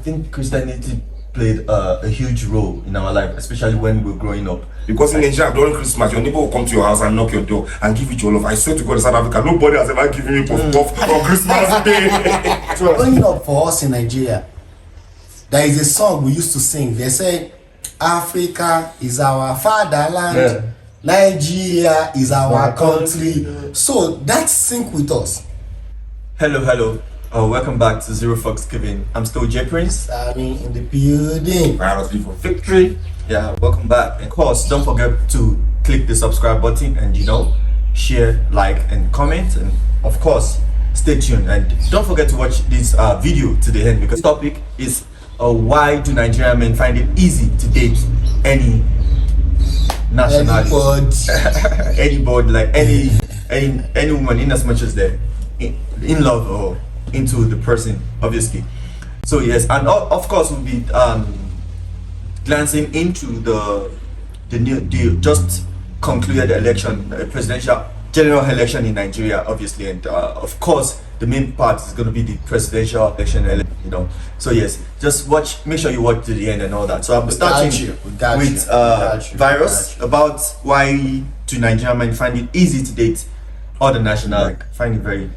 think Christianity played a huge role in our life, especially when we're growing up. Because in Nigeria, during Christmas, your neighbor will come to your house and knock your door and give you your love. I swear to God, in South Africa, nobody has ever given me puff on Christmas Day. Growing up for us in Nigeria, there is a song we used to sing. They say, Africa is our fatherland, Nigeria is our country. So that sync with us. Hello. Welcome back to Zero Fox Giving. I'm still J Prince. I mean, in the building. Priority for victory. Yeah, welcome back. And of course, don't forget to click the subscribe button and share, like, and comment. And of course, stay tuned. And don't forget to watch this video to the end, because the topic is why do Nigerian men find it easy to date any nationality, anybody, like any woman, in as much as they're in love or into the person, obviously. So yes, and of course we'll be glancing into the just concluded election, presidential general election in Nigeria, obviously, and of course the main part is going to be the presidential election, So yes, just watch, make sure you watch to the end and all that. So I'm starting with virus about why do Nigerian men find it easy to date other national, find it very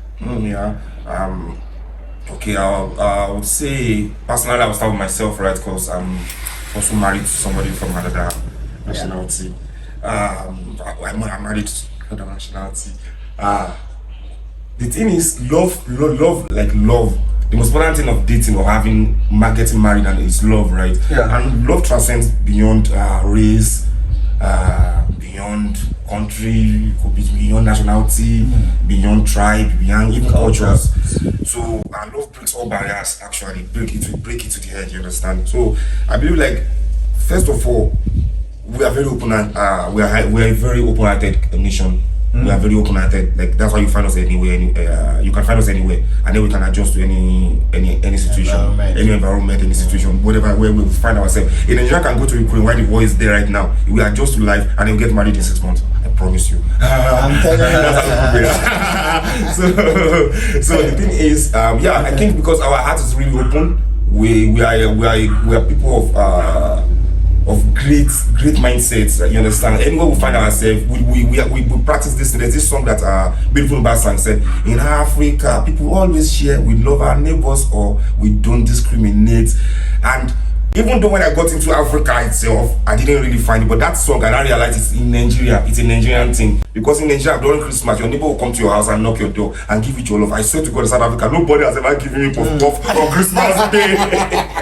okay, I would say personally I will start with myself, right? Because I'm also married to somebody from another nationality. I'm married to another nationality. The thing is, love. The most important thing of dating or getting married and is love, right? Yeah. And love transcends beyond race, beyond country, could be beyond nationality, beyond tribe, beyond even cultures. So love breaks all barriers. Actually, break it to the head. You understand? So I believe, like, first of all, we are very open and we are a very open-hearted nation. We are very open-hearted. Like, that's why you find us anywhere. You can find us anywhere, and then we can adjust to any situation, any environment, any situation, whatever where we find ourselves. In Nigeria, can go to Ukraine while the war is there right now. We adjust to life, and then we get married in 6 months. I promise you. I'm telling you. So the thing is, I think because our heart is really open, we are people of great mindsets. You understand? Anywhere we find ourselves, we practice this. There's this song that beautiful Basang said, in Africa, people always share. We love our neighbors, or we don't discriminate. And even though when I got into Africa itself, I didn't really find it. But that song, and I realized it's in Nigeria. It's a Nigerian thing. Because in Nigeria, during Christmas, your neighbor will come to your house and knock your door and give you your love. I swear to God, in South Africa, nobody has ever given me puff on Christmas Day.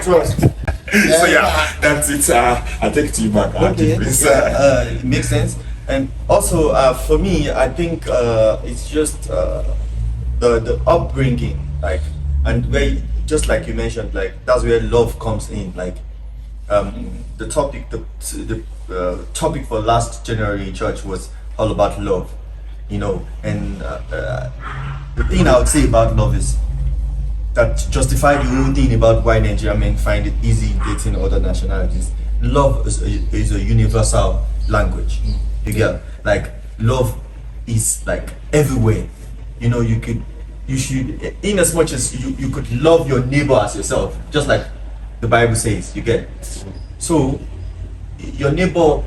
Trust. So yeah, that's it. I take it to you back. Okay, it makes sense. And also for me, I think it's just the upbringing, like, and where, just like you mentioned, like, that's where love comes in. Like, the topic for last January in church was all about love, and the thing I would say about love is that justify the whole thing about why Nigerian men find it easy dating other nationalities. Love is a universal language. You get, like, love is like everywhere. You should, in as much as you could love your neighbor as yourself, just like the Bible says. You get, so your neighbor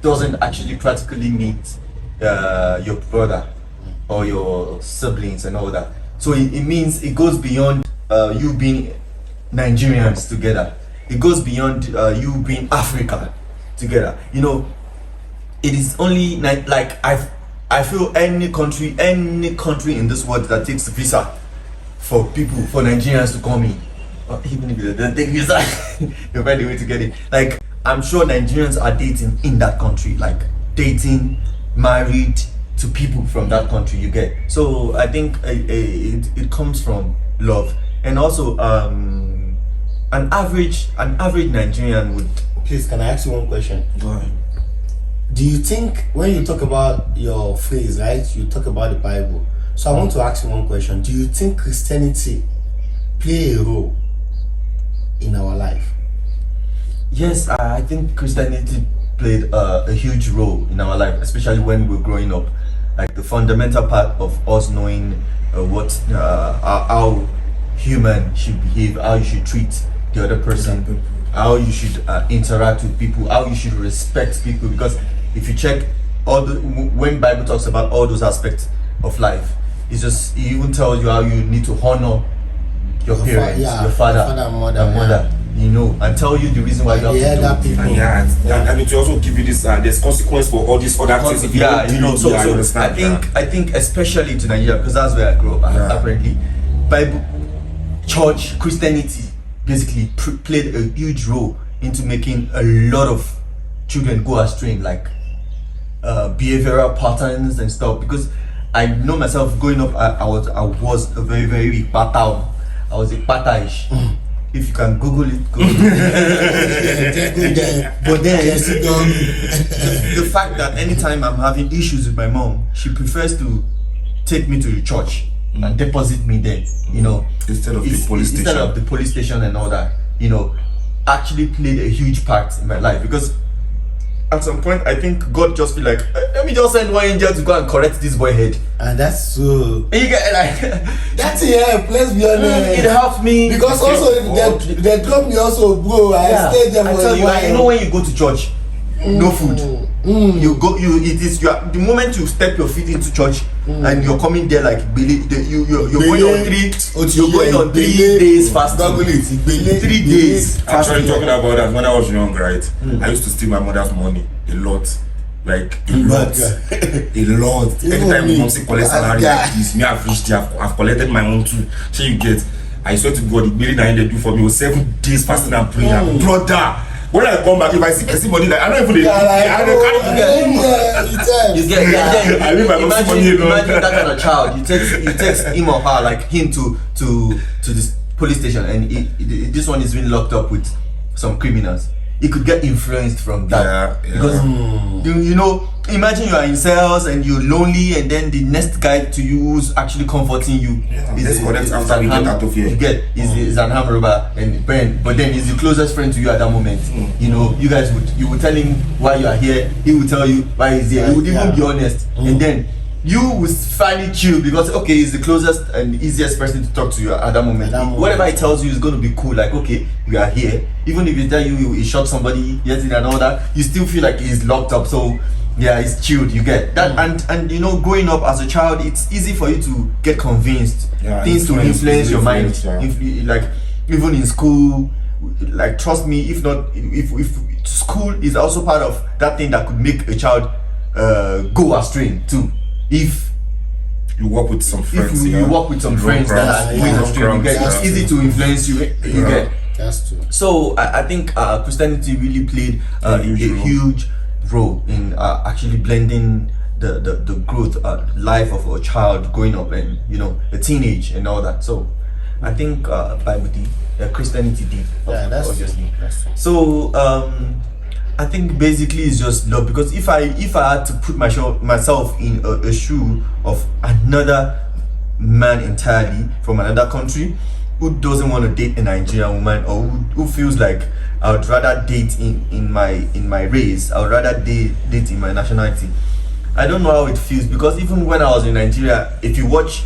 doesn't actually practically meet your brother or your siblings and all that. So it means it goes beyond you being Nigerians together. It goes beyond you being Africa together. It is only like I feel any country in this world that takes visa for Nigerians to come in, even if they don't take visa, they find a way to get it. Like, I'm sure Nigerians are dating in that country, like dating, married to people from that country, you get. So I think it comes from love. And also an average Nigerian would... Please, can I ask you one question? Go ahead. Do you think, when you talk about your phrase, right, you talk about the Bible, so I want to ask you one question. Do you think Christianity play a role in our life? Yes, I think Christianity played a huge role in our life, especially when we're growing up. Like, the fundamental part of us knowing how human should behave, how you should treat the other person, how you should interact with people, how you should respect people. Because if you check when Bible talks about all those aspects of life, it's just, it even tells you how you need to honor your parents, your father, and mother, you know, and tell you the reason why you have to do it. And it will also give you this there's consequence for all these other things. If you don't you know, so understand, I think especially to Nigeria, because that's where I grew up, apparently Bible, church, Christianity basically played a huge role into making a lot of children go astray, like behavioral patterns and stuff. Because I know myself growing up, I was a very, very pata. I was a pata-ish. If you can Google it, Google it. But then the fact that anytime I'm having issues with my mom, she prefers to take me to the church and deposit me there, you know, instead of the police station and all that, you know, actually played a huge part in my life. Because at some point I think God just feel like, let me just send one angel to go and correct this boy head. And that's so. And you get like that's let's be honest. It helped me because also they drop me also, bro. I stayed there for a while. You know, when you go to church, no food. You the moment you step your feet into church and you're coming there like you're going on 3 days fasting. 3 days actually talking about that, when I was young, right, I used to steal my mother's money a lot. Like a lot. Anytime the mom say collect salary like this, me I've reached there, I've collected my own too. So you get, I swear to God, the billing I do for me was 7 days fasting and prayer. Brother, when I come back, if I see money, like I don't even I leave my mom's money alone. Imagine that kind of child. You text him or her, like him to this police station, and this one is being locked up with some criminals. He could get influenced from that. Because you know, imagine you are in cells and you're lonely, and then the next guy to you who's actually comforting you is an armed robber and friend, but then he's the closest friend to you at that moment. You know, you would tell him why you are here, he will tell you why he's here. He would even be honest, and then you will finally chill because okay, he's the closest and easiest person to talk to you at that moment. Whatever he tells you is going to be cool. Like, okay, we are here. Even if he tell you he shot somebody, yet and all that, you still feel like he's locked up. So yeah, he's chilled. You get that, and you know, growing up as a child, it's easy for you to get convinced, things to influence your mind. Like even in school, like trust me, if school is also part of that thing that could make a child go astray too. If you work with some friends, you work with some friends that are going astray, you get, it's easy to influence you. You get. That's true. So I think Christianity really played a huge role in actually blending the growth life of a child growing up and, you know, a teenage and all that. So I think Bible did, Christianity did, obviously. That's true. So I think basically it's just love, because if I had to put myself in a shoe of another man entirely from another country who doesn't want to date a Nigerian woman, or who feels like I would rather date in my race, I would rather date in my nationality, I don't know how it feels. Because even when I was in Nigeria, if you watch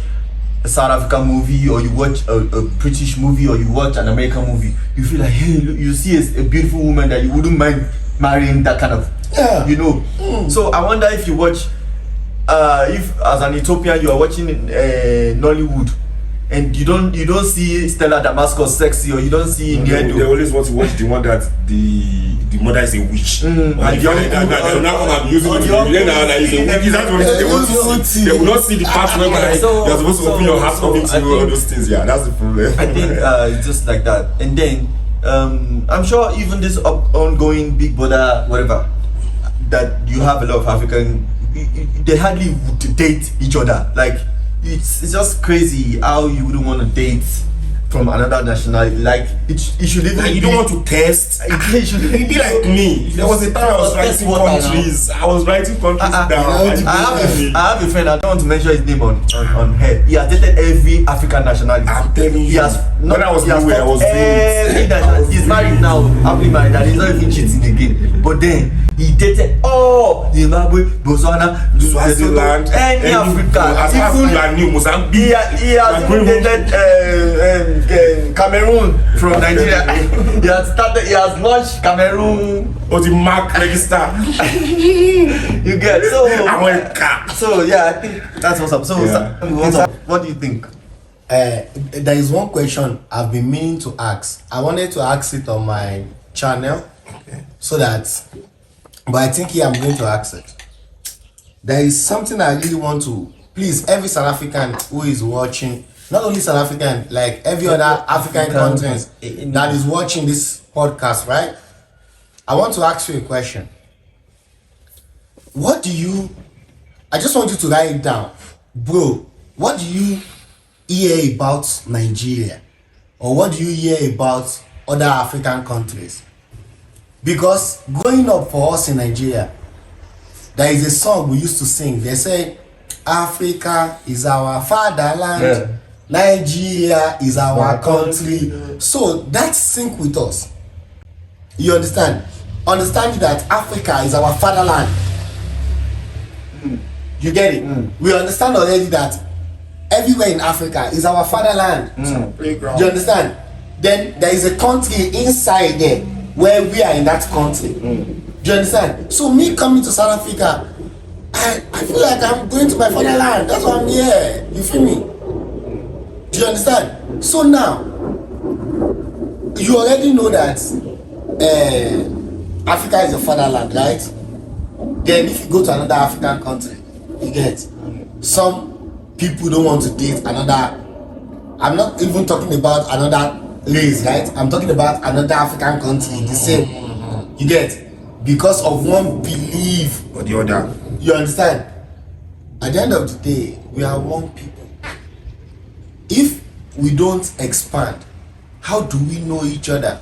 a South African movie, or you watch a British movie, or you watch an American movie, you feel like, hey, look, you see a beautiful woman that you wouldn't mind marrying, that kind of, you know. So I wonder if you watch, if as an Ethiopian you are watching Nollywood, and you don't see Stella Damascus sexy, or you don't see Ngedo. They always want to watch the one that the mother is a witch. And they will not come and use it to that is a witch. That's what they want to see. They will not see the part where you're supposed to open your heart up into all those things. Yeah, that's the problem. I think it's just like that. And then I'm sure even this ongoing Big Brother whatever, that you have a lot of African, they hardly would date each other. Like it's just crazy how you wouldn't want to date from another nationality. Like it should even you don't want to test. It should be like me. There was a time I was writing countries. Down. I have a friend, I don't want to mention his name on here. He has dated every African nationality. I'm telling you. He has when I was nowhere, I was every nationality. he's married now, happily married, and he's not even cheating again. But then he dated all Zimbabwe, Botswana, Swaziland, any Africa. As far as you are new, Mozambique. He has even dated Cameroon from Nigeria. He has launched Cameroon. Or the mark register. You get so. I went car. So yeah, I think that's what's up. So what do you think? There is one question I've been meaning to ask. I wanted to ask it on my channel, so that, but I think here I'm going to ask it. There is something I really want to, please, every South African who is watching, not only South African, like every other African countries that is watching this podcast, right? I want to ask you a question. I just want you to write it down. Bro, what do you hear about Nigeria? Or what do you hear about other African countries? Because growing up for us in Nigeria, there is a song we used to sing. They say, Africa is our fatherland, Nigeria is our country. So that's sync with us. You understand? Understanding that Africa is our fatherland. You get it? We understand already that everywhere in Africa is our fatherland. Do you understand? Then there is a country inside there where we are in that country. Do you understand? So me coming to South Africa, I feel like I'm going to my fatherland. That's why I'm here. You feel me? Do you understand? So now, you already know that Africa is a fatherland, right? Then if you go to another African country, you get some people don't want to date another. I'm not even talking about another race, right? I'm talking about another African country, the same. You get, because of one belief Or the other. You understand? At the end of the day, we are one people. If we don't expand, how do we know each other?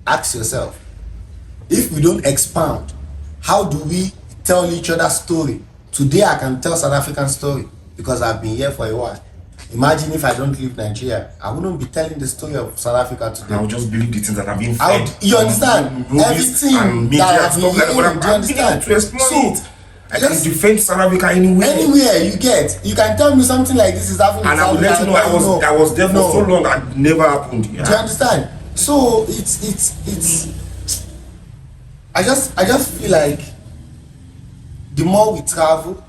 Ask yourself. If we don't expand, how do we tell each other story? Today I can tell South African story because I've been here for a while. Imagine if I don't leave Nigeria, I wouldn't be telling the story of South Africa today. I would just believe the things that are being fed. You understand? Everything that I've been hearing, do you understand? To explain it. I can defend South Africa anywhere. Anywhere you get, you can tell me something like this is happening. And I will let you know I was there for so long and it never happened. Yeah. Do you understand? So it's I just feel like the more we travel,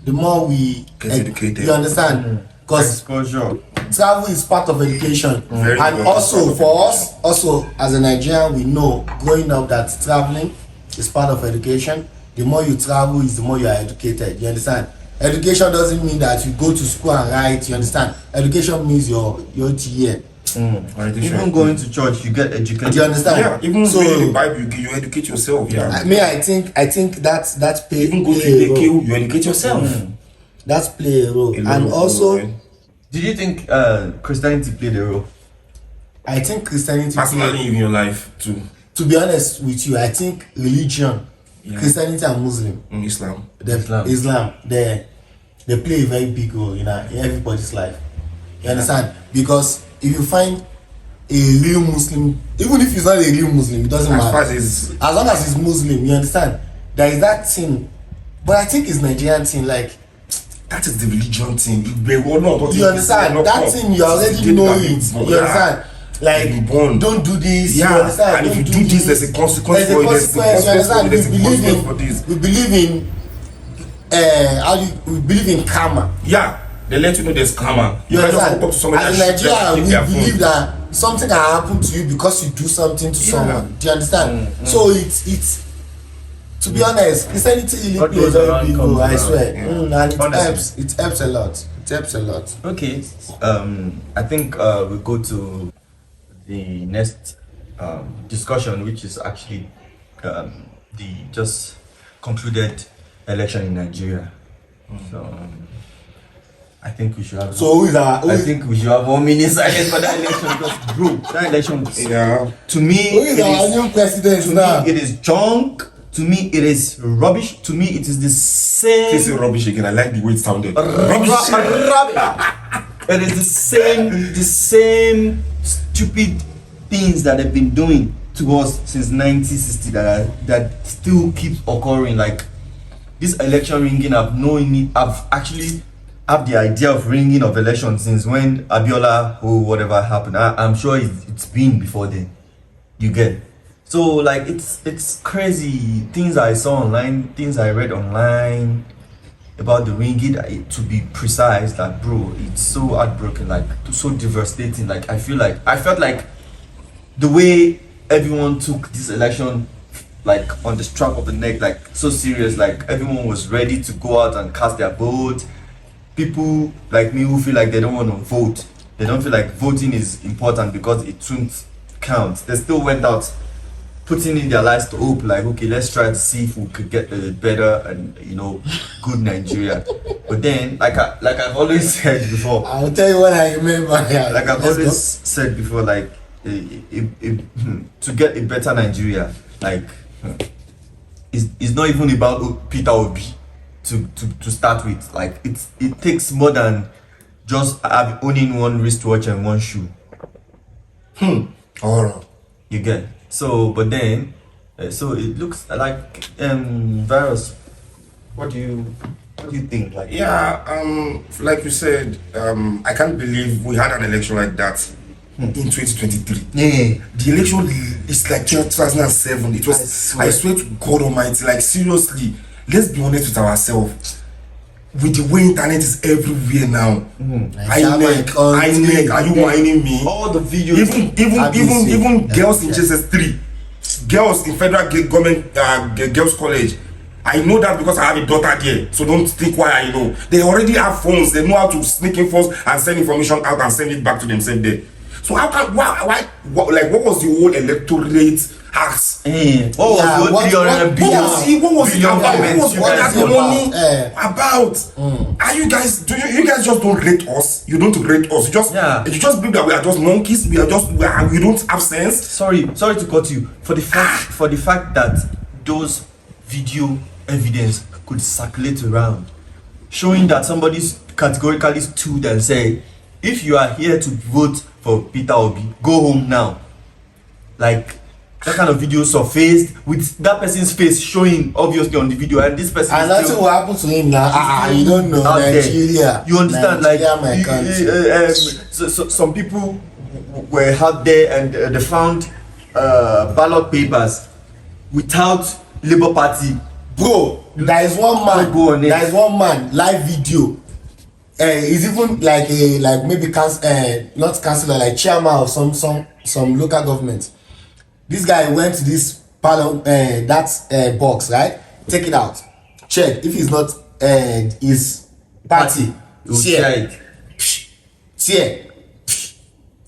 the more we get educated. You understand? Because Exposure. travel is part of education. Very And good. also for us, also as a Nigerian, we know growing up that traveling is part of education. The more you travel is the more you are educated. You understand? Education doesn't mean that you go to school and write. You understand? Education means your TN. Even going to church, you get educated. Do you understand? Yeah, even so, reading the Bible, you educate yourself. Yeah. I think that's play. Even go to the KU, you educate yourself. That's play a role. And also, did you think Christianity played a role? I think Christianity. Personally, in your life too. To be honest with you, I think religion, Christianity and Muslim, Islam, Islam, they play a very big role in everybody's life. You understand? Because if you find a real Muslim, even if he's not a real Muslim, it doesn't matter. As long as he's Muslim, you understand? There is that thing, but I think it's Nigerian thing. Like that is the religion thing. You understand? That thing you already know it. You understand? Like don't do this. Yeah. You understand? And if you Don't do this, there's a consequence for it. You understand? We believe in karma. Yeah. They let you know there's karma. You understand? As in Nigeria, we believe that something can happen to you because you do something to someone. Do you understand? So it's to be honest, Christianity really plays a very big role, I swear. And it helps a lot. It helps a lot. Okay. I think we'll go to the next discussion, which is actually the just concluded election in Nigeria. So I think we should have. So who is our? I think we should have 1 minute silence for that election because, bro, that election. To me, who is our new president now? It is junk. To me, it is rubbish. To me, it is the same. Say rubbish again. I like the way it sounded. Rubbish. It is the same stupid things that they've been doing to us since 1960 that still keeps occurring. Like this election ringing, I've actually have the idea of ringing of election since when Abiola or whatever happened. I'm sure it's been before then. You get. So like it's crazy things I saw online, things I read online about the ringing. To be precise, that bro, it's so heartbroken, like so devastating. Like I felt like the way everyone took this election like on the strap of the neck, like so serious, like everyone was ready to go out and cast their vote. People like me who feel like they don't want to vote, they don't feel like voting is important because it won't count, they still went out putting in their lives to hope, like, okay, let's try to see if we could get a better and good Nigeria. But then, like I've always said before, I'll tell you what I remember. like I've always said before, like to get a better Nigeria, like it's not even about Peter Obi to start with. Like it takes more than just owning one wristwatch and one shoe. Alright. You get. So, but then, so it looks like virus. What do you think? Like, Yeah, like you said, I can't believe we had an election like that in 2023. yeah, The election is like 2007. It was. I swear to God Almighty, like seriously, let's be honest with ourselves. With the way internet is everywhere now, INEC, are you whining me? all the videos. Even girls in JSS3, girls in federal government girls college. I know that because I have a daughter there, so don't think why I know. They already have phones. They know how to sneak in phones and send information out and send it back to themselves there. So how can what was the whole electorate ask? What was the money about? Are you guys? You guys just don't rate us? You don't rate us. You just believe that we are just monkeys. We don't have sense. Sorry to cut you. For the fact that those video evidence could circulate around, showing that somebody's categorically stood and say, if you are here to vote for Peter Obi, go home now. Like that kind of video surfaced with that person's face showing obviously on the video, and this person. And that's what happened to him now. You don't know Nigeria. You understand? Nigeria, like my country. so some people were out there and they found ballot papers without Labour Party. Bro, there is one man. Live video. He's even like maybe not councillor, like chairman of some local government. This guy went to this box, right? Take it out, check if it's not his party. Share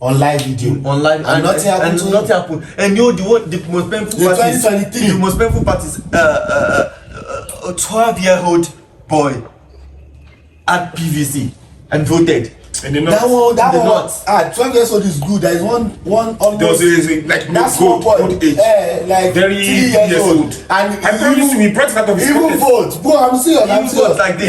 on live video. And nothing happened. And the most painful part is a 12-year-old boy at PVC and voted. And the that north. one 12 years old is good. There is one almost. There was like that small boy, old age, like very 3 years old, and I promise you, we brought that up. Even vote, bro. I'm serious. Like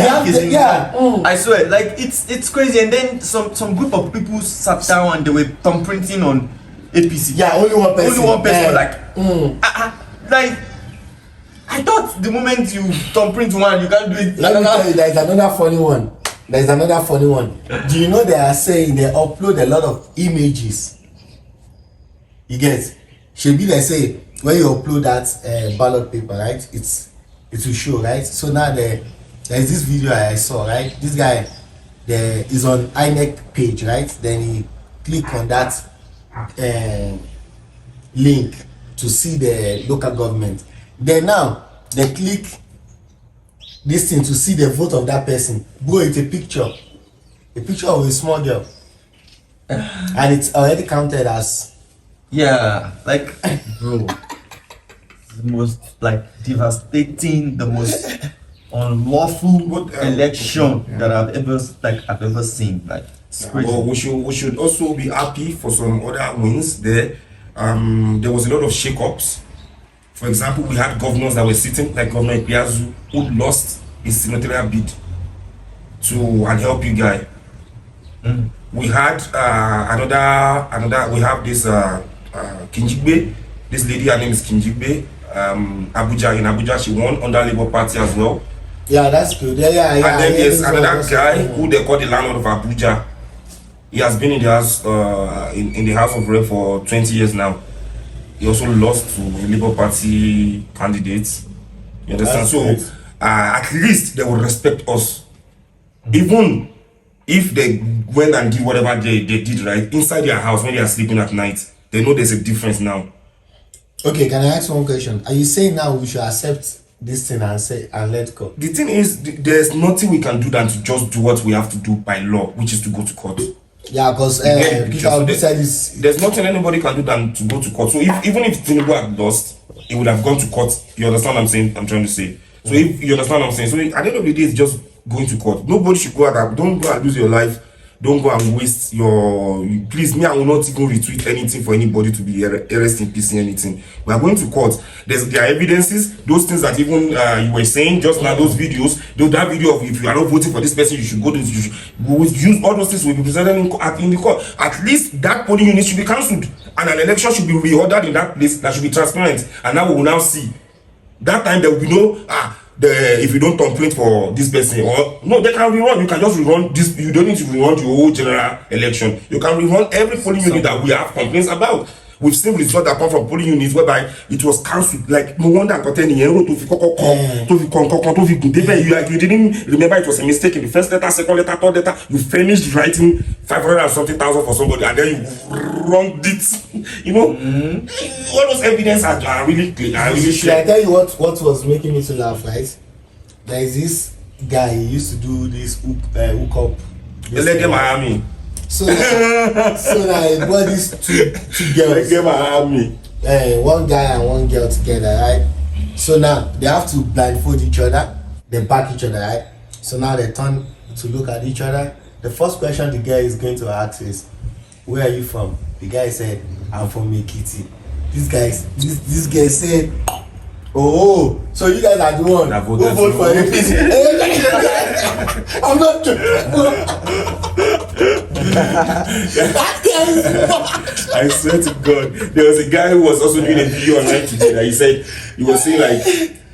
I swear, like it's crazy. And then some group of people sat down and they were thumbprinting on APC. Yeah, only one person. Like I thought the moment you thumbprint one, you can't do it. Let me tell you, there is another funny one. Do you know they are saying they upload a lot of images? You get? Should be they say when you upload that ballot paper, right? It will show, right? So now there is this video I saw, right? This guy is on INEC page, right? Then he click on that link to see the local government. Then now they click this thing to see the vote of that person. Bro, it's a picture of a small girl, and it's already counted as. Yeah, like bro, the most like devastating, the most unlawful election that I've ever seen. Like it's crazy. Well, we should also be happy for some other wins there. There was a lot of shake-ups. For example, we had governors that were sitting, like Governor Ipiazu, who lost his senatorial bid to an LP guy. We had we have this Kinjigbe. This lady, her name is Kinjigbe. Abuja, in Abuja, she won under Labour Party as well. Yeah, that's good. Yeah. And then there's another guy who they call the landlord of Abuja. He has been in the house in the House of Rep for 20 years now. He also lost to Labour Party candidates. You understand? That's so great. at least they will respect us. Even if they went and did whatever they did right inside their house when they are sleeping at night, they know there's a difference now. Okay, can I ask one question? Are you saying now we should accept this thing and let go? The thing is, there's nothing we can do than to just do what we have to do by law, which is to go to court. Yeah, because there's nothing anybody can do than to go to court. So even if Tinubu had lost, he would have gone to court. You understand what I'm trying to say? So if you understand what I'm saying, so at the end of the day, it's just going to court. Nobody should go out. Don't go and lose your life. Don't go and waste your. Please, me, I will not even retweet anything for anybody to be arrested in peace, anything. We are going to court. There are evidences, those things that even you were saying just now, those videos. That video of if you are not voting for this person, you should go to. We will use all those things will be presented in the court. At least that polling unit should be cancelled, and an election should be reordered in that place. That should be transparent, and now we will now see. That time there will be no if you don't complain for this person or no, they can rerun. You can just rerun this. You don't need to rerun the whole general election. You can rerun every polling unit that we have complaints about. We've seen results that come from polling units whereby it was cancelled. Like no wonder to you didn't remember it was a mistake in the first letter, second letter, third letter. You finished writing 500 and something thousand for somebody, and then you wronged it. You know, all those evidence are really clear. Should I tell you what was making me to laugh? Right, there is this guy. He used to do this hook up. Miami. So I brought these two girls. Miami. One guy and one girl together, right? So now they have to blindfold each other, they back each other, right? So now they turn to look at each other. The first question the girl is going to ask is, "Where are you from?" The guy said, "I'm from Ekiti." This guy said, "Oh, so you guys are the one who vote for APC?" I'm not. I swear to God, there was a guy who was also doing a video online today that he was saying like,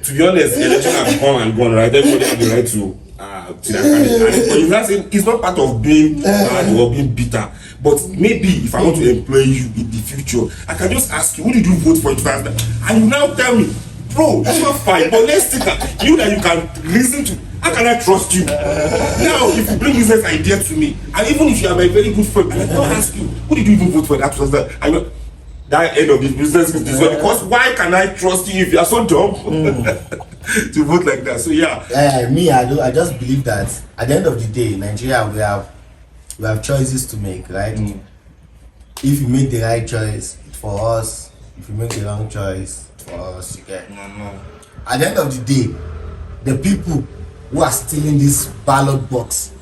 to be honest, the election has come and gone, right? Everybody has the right to that candidate. But he's not saying it's not part of being bad or being bitter. But maybe if I want to employ you in the future, I can just ask you, who did you vote for in 2000? And you now tell me, bro, it's not fine, but let's think that you can listen to. How can I trust you? Now, if you bring business idea to me, and even if you are my very good friend, I will ask you, who did you even vote for that? I know that end of this business is this way. Because why can I trust you if you are so dumb to vote like that? So yeah. Me, I just believe that at the end of the day, Nigeria, we have choices to make, right? If you make the right choice, it's for us. If you make the wrong choice, it's for us. You get No. At the end of the day, the people who are stealing this ballot boxes,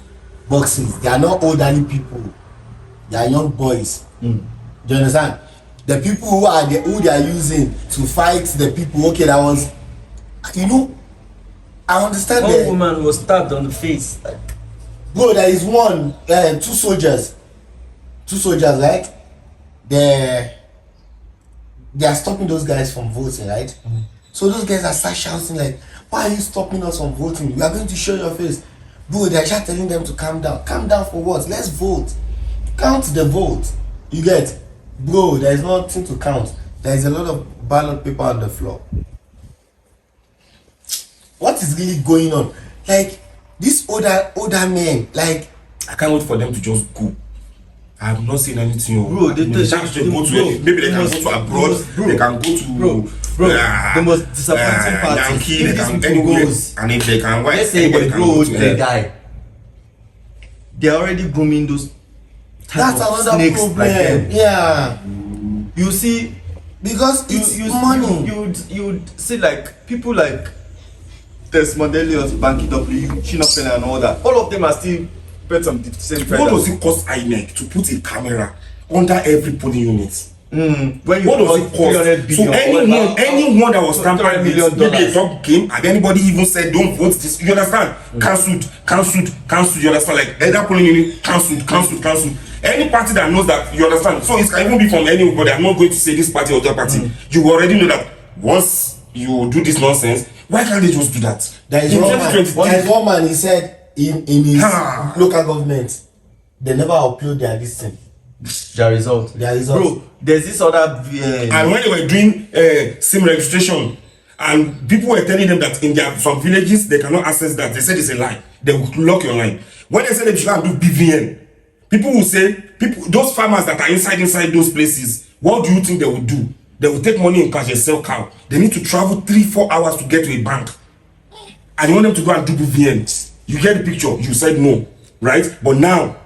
they are not elderly people, they are young boys. Do you understand? The people who they are using to fight the people, okay, that was, I understand. One woman was stabbed on the face. Bro, there is two soldiers, right? They are stopping those guys from voting, right? So those guys are start shouting like, "Why are you stopping us from voting? We are going to show your face." Bro, they're just telling them to calm down. Calm down for what? Let's vote. Count the vote. You get? Bro, there is nothing to count. There is a lot of ballot paper on the floor. What is really going on? Like, these older men, like, I can't wait for them to just go. I have not seen anything. Bro, maybe they can go to abroad. They can go to the most disappointing part Yankee, is they can anywhere, and if they can, let's say anybody they can grow, go to they die. They're already grooming those type that's of another snakes problem. like them. Yeah. You see, Because it's money. You'd see like people like Desmond Elliott, Banky W, Chinopena and all that. All of them are still bet on the same What does it cost INEC to put a camera under every polling unit? When you What does it got 300 cost? So billion, anyone that was tampered $300 with, million. maybe a talk came and anybody even said don't vote this. You understand? Cancelled. You understand? Like either polling unit cancelled. Any party that knows that, you understand? So it can even be from anybody. I'm not going to say this party or that party. You already know that once you do this nonsense, why can't they just do that? There is one man, he said in his local government, they never upload their listing. their result. Bro, there's this other and when they were doing SIM registration, and people were telling them that in their some villages they cannot access that, they said it's a lie. They will lock your line. When they say they should do BVN, people will say, those farmers that are inside those places, what do you think they will do? They will take money in cash and sell cow. They need to travel 3-4 hours to get to a bank, and you want them to go and do BVN. You get the picture. You said no, right? But now,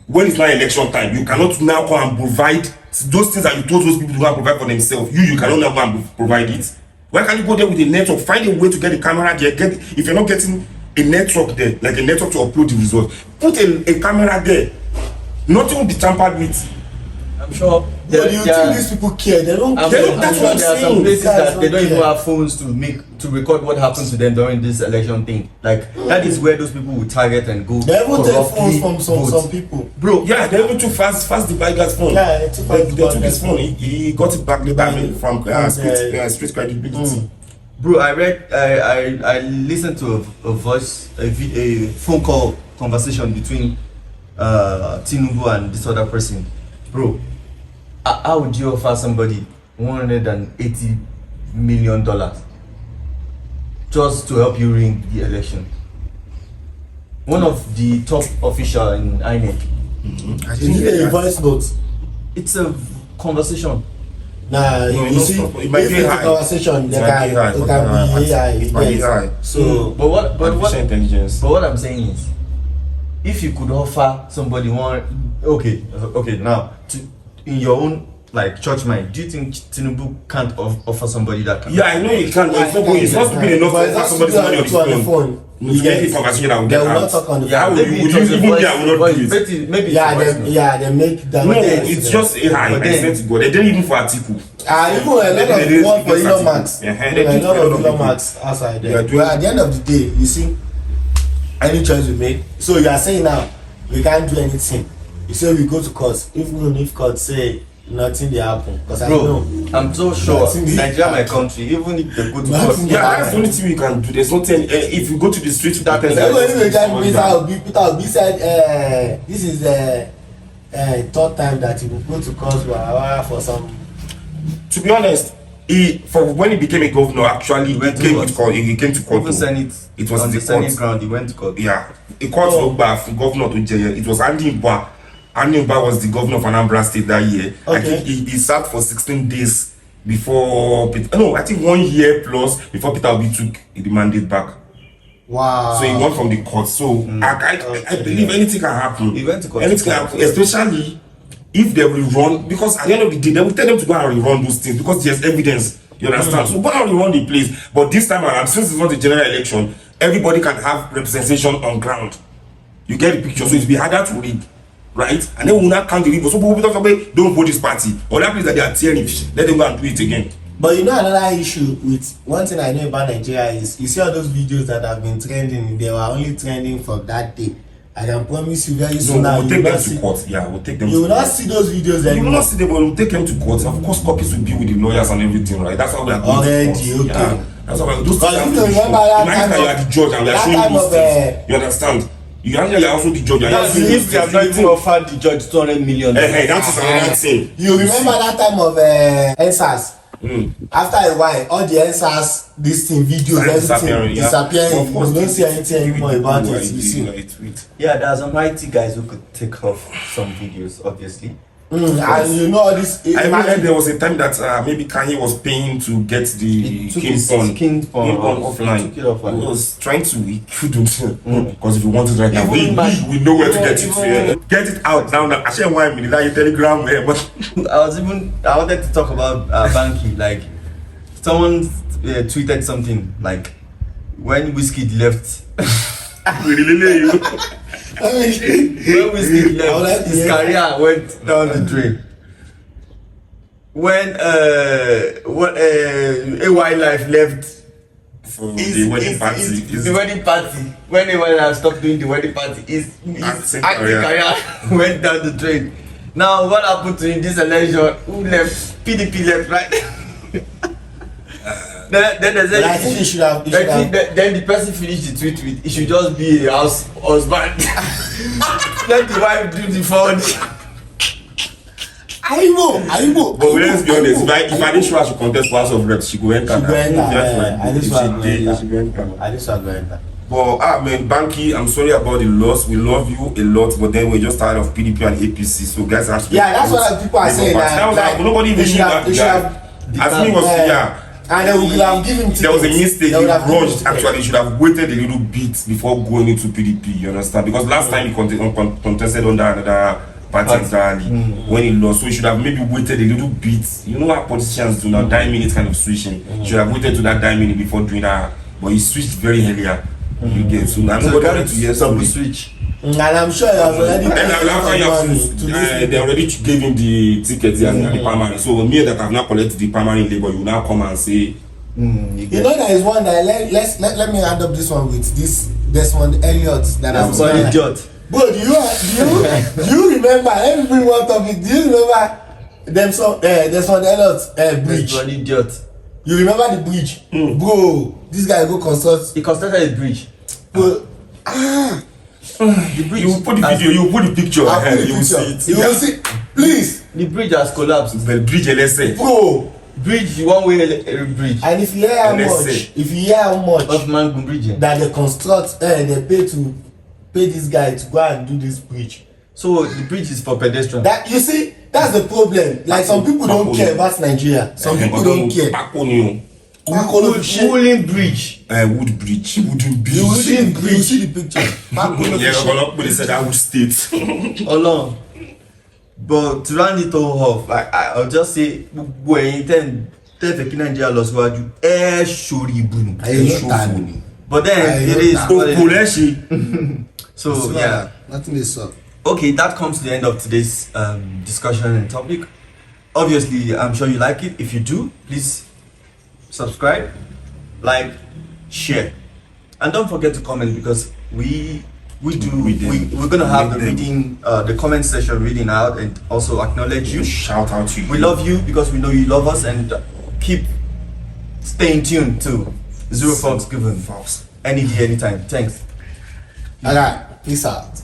when it's not election time, you cannot now go and provide those things that you told those people to go and provide for themselves. You cannot now go and provide it. Why can't you go there with a network? Find a way to get the camera there. If you're not getting a network there, like a network to upload the result, put a camera there. Nothing will be tampered with. I'm sure. But you think these people care? They don't care. That's what I'm there are some saying. places that they don't even care. have phones to record what happens to them during this election thing. Like that is where those people will target and go. They even take corruptly phones from vote. some people. Bro, Yeah, they even too fast the bad guy's phone. Yeah, they took They took his his phone. He got it back later from street credibility. Bro, I listened to a phone call conversation between Tinubu and this other person. Bro, how would you offer somebody $180 million just to help you win the election? One of the top official in INEC. Is it a voice note? It's a conversation. Nah, you see, it might if be it's a high. conversation, It they might be high, can but, be AI. it might be high. So, But what Intelligence. But what I'm saying is, if you could offer somebody okay, now in your own like church mind, do you think Tinubu can't offer somebody that can? Yeah, I know you can't. It's not stupid enough to offer somebody money on the phone. You get the conversation that will They get will not out. talk on the Yeah, phone. would maybe you it was a even voice- there, I will not do voice- it. Maybe Yeah, it's a voice note. they make that. No, it's just a high. But I then- sent to God. They didn't even for article. Even a lot They of did work for because Elon article. Musk. Yeah, A they did lot for of Elon Elon Musk. Musk outside Yeah, there. do Well, at the end of the day, you see, any choice we make. So you are saying now we can't do anything. You say we go to court, even if court say nothing dey happen. Because I know. Bro, I'm so sure Nothing dey Nigeria, my happen. country, even if they go to Nothing court, dey Yeah, happen. that's the only thing we can do. There's nothing. If you go to the street, That people person- Even if the guy Peter Obi said, this is the third time that he will go to court for some. to be honest, when he became a governor, actually He went to came court. with court. He came to court. even Senate, It was on in the the Senate court. ground, he went to court. Yeah, a court no bar from governor to jail. It was Andy Mba. Andy Mba was the governor of Anambra State that year. I Okay. think he sat for 16 days before I think 1 year plus before Peter Obi took the mandate back. Wow. So he won from the court. So I believe anything can happen. He went to court. Anything can happen, especially if they will run, because at the end of the day they will tell them to go and rerun those things because there's evidence. You understand? So go and rerun the place. But this time around, since it's not a general election, everybody can have representation on ground. You get the picture, so it'll be harder to read, right? And then we will not count the people. So people talk about don't vote this party or that place that they are tearing. Let them go and do it again. But you know another issue with one thing I know about Nigeria is you see all those videos that have been trending, they were only trending for that day. I can promise you very soon now We'll you take will them not to see, court. Yeah, we'll take them you to will court. not see those videos You will anymore. not see them, but we'll take them to court. Of course, copies will be with the lawyers and everything, right? That's how we are going Already, to court. okay. Yeah. That's how we are those Because things if have you to be remember shown. that Imagine time that you are the judge and we are that showing time you those of, things. You understand? You are also the judge. And That's you are if they have not even offered the judge $200 million. that is another thing. You remember that time of NSAS? After a while, all the NSAS, this thing, videos, everything disappearing. Of course, You don't see anything anymore about it. You see. Yeah, there are some IT guys who could take off some videos, obviously. And you know all this. I even heard there was a time that maybe Kanye was paying to get the He took King his Phone King Phone offline. He took it offline. He was trying to, he couldn't. Because if you want it right now, Even we know where to get even- it. Get it out now. I share 1 minute. Now you Telegram where, but I wanted to talk about Banky. Like, someone tweeted something like, when Whiskey left, we really you. I mean, when Whiskey I would like left, to his hear career went down the drain. when AY Life left For the wedding party. the wedding party. When AY Life stopped doing the wedding party, his Acting acting career. career went down the drain. Now what happened to him this election? Who left? PDP left, right? then there's But I think he should have. He should have. then the person finished the tweet with, it should just be a house husband. Let the wife do the phone. Aibo. But let's be honest, if I didn't show her she contest for House of Reps, she go enter. She go enter, Definitely. I just If want she to did, enter. she go enter. I just want to enter. But man, Banky, I'm sorry about the loss. We love you a lot, but then we're just tired of PDP and APC. So guys have to. Yeah, that's what people are saying. That was like, nobody even they knew should that have. They should guy. have. As me was yeah. And then we could have given. There was a mistake. He They would have given rushed. tickets. Actually, he should have waited a little bit before going into PDP. You understand? Because last time he contested under another party entirely when he lost. So he should have maybe waited a little bit. You know how politicians do now, 9 minutes kind of switching. He should have waited to that 9 minutes before doing that. But he switched very earlier. You get so now So nobody got wanted to hear some something. switch. And I'm sure you have already. And after you have money to this. they already gave him the ticket and the primary. So me that have not collected the primary in Labour, you now come and say, You know there is one that let me add up this one with this Desmond Elliott that I'm That's one idiot. Bro, do you remember every one topic? Do you remember Desmond Elliott That's bridge? one idiot. You remember the bridge? Bro, this guy go consult. He constructed a bridge. Bro, The bridge. you put the video, you put the picture, I'll put the you will see picture. it. You will see. Please, The bridge has collapsed. The bridge, let's say. bro. Bridge, one way bridge. And if you hear how Let's much, say. Of Mangun Bridge. that they construct, they pay this guy to go and do this bridge. So the bridge is for pedestrians. That you see, that's the problem. Like some people don't care about Nigeria. Some people don't care. Wooling Bridge. Wood bridge, wooden bridge. You see the picture. Yeah, but said I would state. Along. But to round it all off, I'll just say, when tẹ́ Nigeria lọ síwájú, ṣorí ibu. But then it is what it is. So yeah. Nothing is up. Okay, that comes to the end of today's discussion and topic. Obviously, I'm sure you like it. If you do, please subscribe, like, share, and don't forget to comment, because we're gonna have the reading, the comment section reading out and also acknowledge you. Shout out to you. We love you because we know you love us, and keep staying tuned to Zero Fox Given. Any day, anytime. Thanks. Alright, peace out.